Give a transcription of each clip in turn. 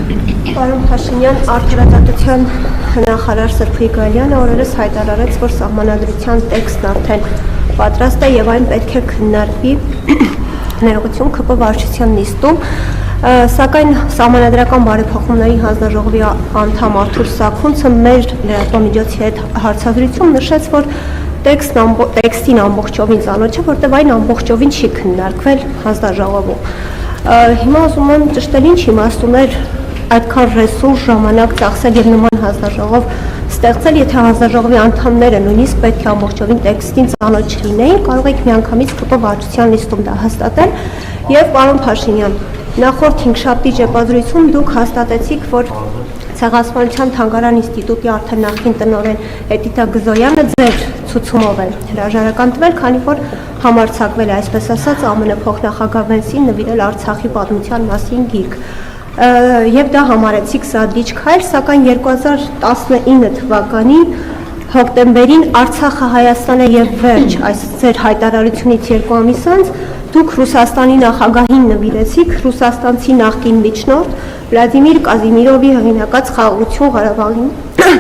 Պարոն Փաշինյան, Արտգործության նախարար Սրփի Գալյանը օրերս հայտարարեց, որ սահմանադրության տեքստն արդեն պատրաստ է եւ այն պետք է քննարկվի ներողություն ԿՊ վարչության նիստում, սակայն սահմանադրական բարեփոխումների հանձնաժողովի անդամ Արթուր Սաքունցը մեր լրատվամիջոցի հետ հարցազրույցում նշեց, որ տեքստին ամբողջովին ծանոթ չէ, որտեղ այն ամբողջովին չի քննարկվել հանձնաժողովում։ Հիմա ուզում եմ ճշտել ինչ իմաստուներ այդքան ռեսուրս ժամանակ ծախսել եւ նման հանձնաժողով ստեղծել, եթե հանձնաժողովի անդամները նույնիսկ պետք է ամբողջովին տեքստին ծանոթ չլինեին, կարող եք միանգամից ԿՊ վարչության նիստում դա հաստատել։ Եվ պարոն Փաշինյան, նախորդ 5 շաբթի ճեպազրույցում դուք հաստատեցիք, որ Ցեղասպանության թանգարան ինստիտուտի արդեն նախկին տնօրեն Էդիտա Գզոյանը ձեր ցուցումով է հրաժարական տվել, քանի որ համարձակվել է, այսպես ասած, ԱՄՆ փոխնախագահ Վենսին նվիրել Արցախի պատմության մասին գիրք։ Եվ դա համարեցիք սադրիչ քայլ, սակայն 2019 թվականի հոկտեմբերին Արցախը Հայաստան է եւ վերջ, այս ձեր հայտարարությունից 2 ամիս անց դուք Ռուսաստանի նախագահին նվիրեցիք ռուսաստանցի նախկին միջնորդ Վլադիմիր Կազիմիրովի հեղինակած Խաղաղություն Ղարաբաղի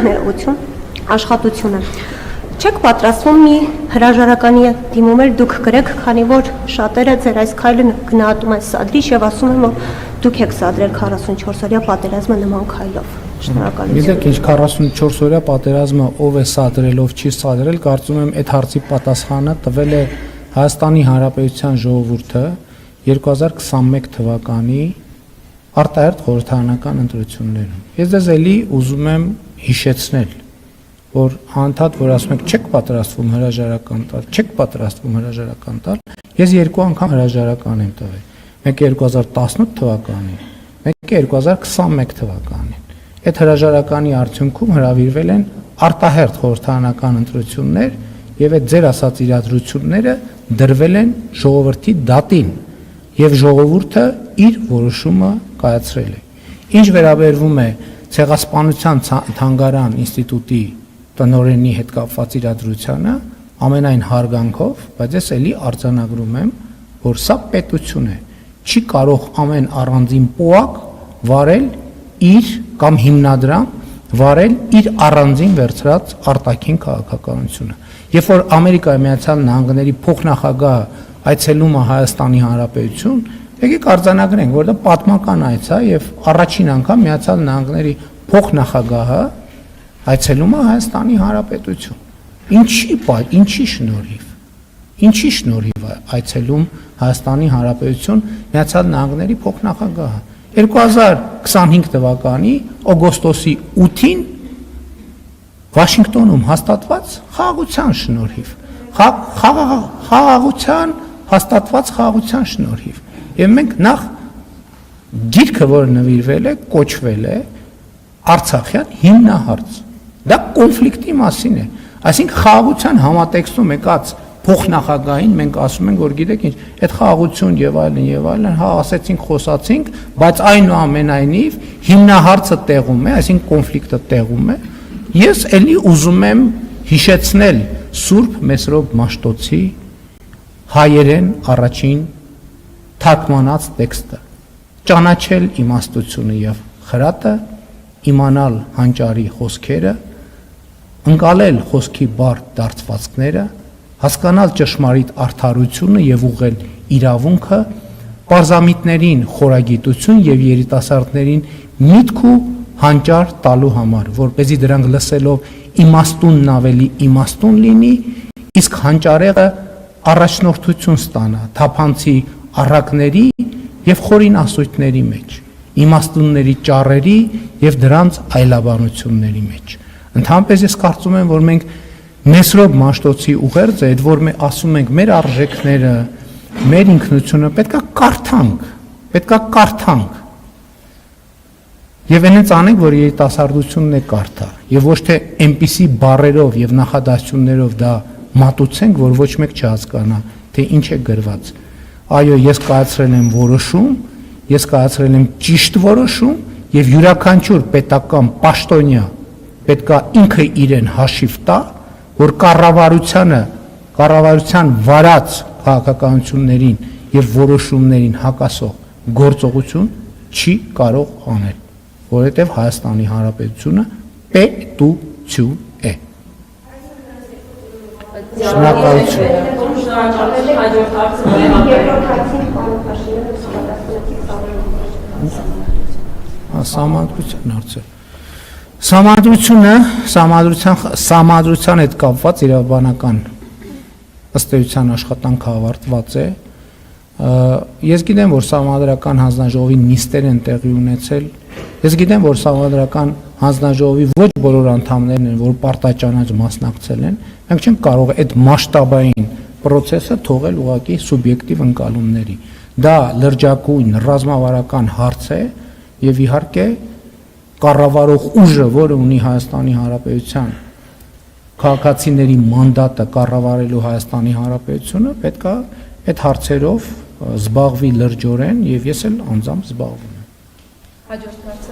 ներողություն աշխատությունը։ Չեք պատրաստվում մի հրաժարականի դիմումել դուք գրեք, քանի որ շատերը ձեր այս քայլը գնահատում են սադրիչ եւ ասում են, որ դուք եք սադրել 44-օրյա պատերազմը նման քայլով։ Շնորհակալություն։ Գիտեք ինչ 44-օրյա պատերազմը ով է սադրել, ով չի սադրել, կարծում եմ այդ հարցի պատասխանը տվել է Հայաստանի Հանրապետության ժողովուրդը 2021 թվականի արտահերթ խորհրդարանական ընտրություններում։ Ես ձեզ էլի ուզում եմ հիշեցնել, որ անդադ որ ասում եք չեք պատրաստվում հրաժարական տալ, չեք պատրաստվում հրաժարական տալ, ես 2 անգամ հրաժարական եմ տվել։ Մեկը 2018 թվականին, մեկը 2021 թվականին։ Այդ հրաժարականի արդյունքում հրավիրվել են արտահերթ խորհրդարանական ընտրություններ եւ այդ ձեր ասած իրադրությունները դրվել են ժողովրդի դատին եւ ժողովուրդը իր որոշումը կայացրել է։ Ինչ վերաբերվում է Ցեղասպանության թանգարան ինստիտուտի տնօրենի հետ կապված իրադրությանը, ամենայն հարգանքով, բայց ես էլի արձանագրում եմ, որ սա պետություն է, չի կարող ամեն առանձին պոակ վարել իր կամ հիմնադրամ վարել իր առանձին վերցրած արտաքին քաղաքականությունը։ Երբ որ Ամերիկայի Միացյալ Նահանգների փոխնախագահը այցելում է Հայաստանի Հանրապետություն, եկեք արձանագրենք, որ դա պատմական այց է եւ առաջին անգամ Միացյալ Նահանգների փոխնախագահը այցելում է Հայաստանի Հանրապետություն։ Ինչի շնորհիվ այցելում Հայաստանի Հանրապետություն Միացյալ Նահանգների փոխնախագահը 2025 թվականի օգոստոսի 8-ին Վաշինգտոնում հաստատված խաղաղության շնորհիվ, հաստատված խաղաղության շնորհիվ։ Եվ մենք նախ գիրքը, որ նվիրվել է, կոչվել է Արցախյան հիմնահարց։ Դա կոնֆլիկտի մասին է։ Այսինքն խաղաղության համատեքստում եկած փոխնախագահին մենք ասում ենք, որ գիտեք ինչ, այդ խաղաղություն եւ այլն, հա ասեցինք, խոսացինք, բայց այնուամենայնիվ հիմնահարցը տեղում է, այսինքն կոնֆլիկտը տեղում է։ Ես էլի ուզում եմ հիշեցնել Սուրբ Մեսրոպ Մաշտոցի հայերեն առաջին թարգմանած տեքստը, ճանաչել իմաստությունը եւ խրատը, իմանալ հանճարի խոսքերը, ընկալել խոսքի բարդ դարձվածքները, հասկանալ ճշմարիտ արդարությունը եւ ուղղել իրավունքը, պարզամիտներին խորագիտություն եւ երիտասարդներին միտք ու հանճար տալու համար, որպեսզի դրանք լսելով իմաստունն ավելի իմաստուն լինի, իսկ հանճարեղը առաջնորդություն ստանա թափանցի առակների եւ խորին ասույթների մեջ, իմաստունների ճառերի եւ դրանց այլաբանությունների մեջ։ Ընդհանրապես ես կարծում եմ, որ մենք Մեսրոպ Մաշտոցի ուղերձը, այդ որ մենք ասում ենք մեր արժեքները, մեր ինքնությունը պետքա կարդանք։ Եվ այնպես անենք, որ երիտասարդությունն է կարդա, եւ ոչ թե այնպիսի բառերով եւ նախադասություններով դա մատուցենք, որ ոչ մեկ չհասկանա, թե ինչ է գրված։ Այո, ես կայացրել եմ որոշում, ես կայացրել եմ ճիշտ որոշում եւ յուրաքանչյուր պետական պաշտոնյա պետքա ինքը իրեն հաշիվ տա, որ կառավարության վարած քաղաքականություններին եւ որոշումներին հակասող գործողություն չի կարող անել։ որովհետև Հայաստանի Հանրապետությունը պետություն է։ Շնորհակալություն։ Սահմանադրության հարցը։ Սահմանադրության հետ կապված իրավաբանական ըստ էության աշխատանքը ավարտված է։ Ես գիտեմ, որ Սահմանադրական հանձնաժողովի նիստեր են տեղի ունեցել։ Ես գիտեմ, որ Սահմանադրական հանձնաժողովի ոչ բոլոր անդամներն են, որ պարտաճանաչ մասնակցել են։ Մենք չենք կարող այդ մասշտաբային process-ը թողել ուղղակի սուբյեկտիվ ընկալումների։ Դա լրջակույն ռազմավարական հարց է եւ իհարկե կառավարող ուժը, որը ունի Հայաստանի Հանրապետության քաղաքացիների մանդատը կառավարելու Հայաստանի Հանրապետությունը, պետք է այդ հարցերով զբաղվի լրջորեն եւ ես էլ անձամբ զբաղվում եմ։ Հաջորդ հարցը